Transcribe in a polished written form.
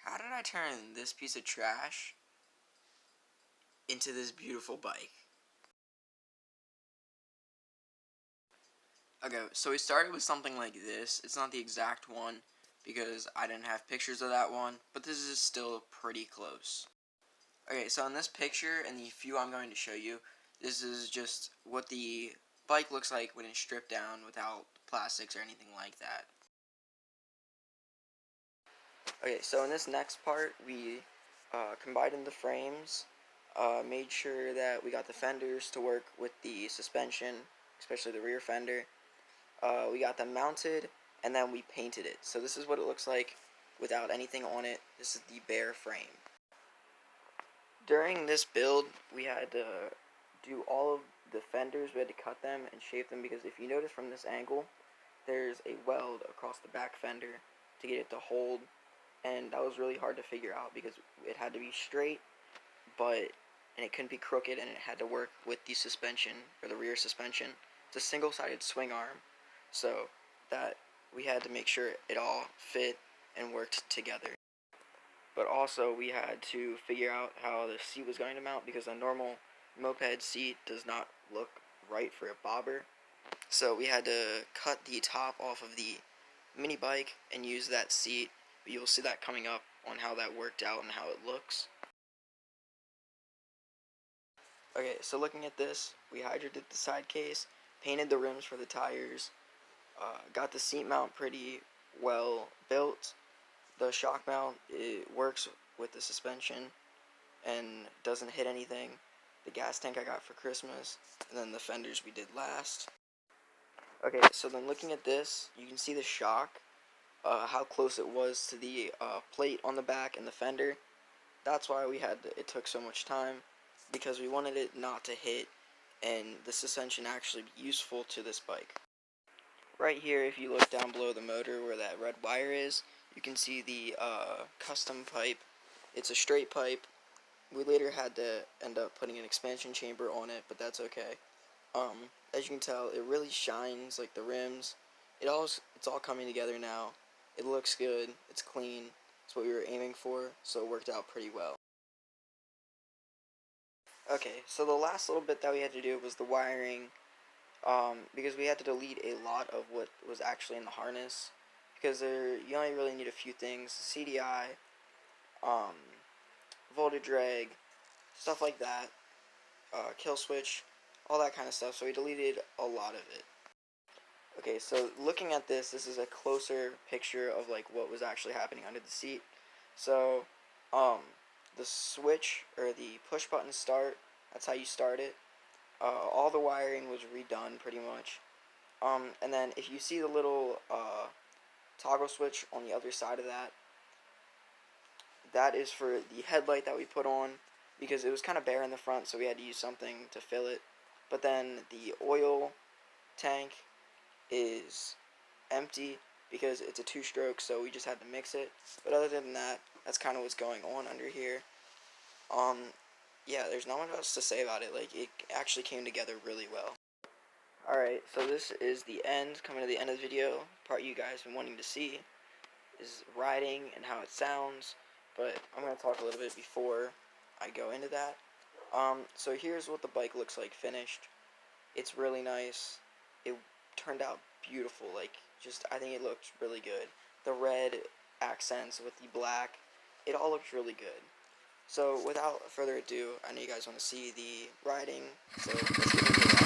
How did I turn this piece of trash into this beautiful bike? Okay, so we started with something like this. It's not the exact one because I didn't have pictures of that one, but this is still pretty close. Okay, so in this picture and the few I'm going to show you, this is just what the bike looks like when it's stripped down without plastics or anything like that. Okay, so in this next part, we combined the frames, made sure that we got the fenders to work with the suspension, especially the rear fender. We got them mounted, and then we painted it. So this is what it looks like without anything on it. This is the bare frame. During this build, we had to do all of the fenders. We had to cut them and shape them because if you notice from this angle, there's a weld across the back fender to get it to hold, and that was really hard to figure out because it had to be straight, and it couldn't be crooked, and it had to work with the suspension, or the rear suspension. It's a single-sided swing arm, so that we had to make sure it all fit and worked together. But also we had to figure out how the seat was going to mount because a normal moped seat does not look right for a bobber. So we had to cut the top off of the mini bike and use that seat. But you'll see that coming up on how that worked out and how it looks. Okay, so looking at this, we hydrated the side case, painted the rims for the tires, got the seat mount pretty well built. The shock mount, it works with the suspension and doesn't hit anything. The gas tank I got for Christmas, and then the fenders we did last. Okay, so then looking at this, you can see the shock, how close it was to the plate on the back and the fender. That's why it took so much time, because we wanted it not to hit and the suspension actually be useful to this bike. Right here, if you look down below the motor where that red wire is, you can see the custom pipe. It's a straight pipe. We later had to end up putting an expansion chamber on it, but that's okay. As you can tell, it really shines, like the rims. It's all coming together now. It looks good. It's clean. It's what we were aiming for, so it worked out pretty well. Okay, so the last little bit that we had to do was the wiring, because we had to delete a lot of what was actually in the harness. Because you only really need a few things: CDI, voltage reg, stuff like that, kill switch, all that kind of stuff. So we deleted a lot of it. Okay, so looking at this is a closer picture of like what was actually happening under the seat. So, the switch, or the push button start, that's how you start it. All the wiring was redone pretty much. And then if you see the little toggle switch on the other side of that, that is for the headlight that we put on, because it was kind of bare in the front, so we had to use something to fill it. But then the oil tank is empty because it's a two-stroke, so we just had to mix it. But other than that, that's kind of what's going on under here. Yeah, there's not much else to say about it. Like, it actually came together really well. Alright, so this is the end, coming to the end of the video. Part you guys been wanting to see is riding and how it sounds, but I'm going to talk a little bit before I go into that. So here's what the bike looks like finished. It's really nice. It turned out beautiful. I think it looked really good. The red accents with the black, it all looks really good. So without further ado, I know you guys want to see the riding, so let's get into that.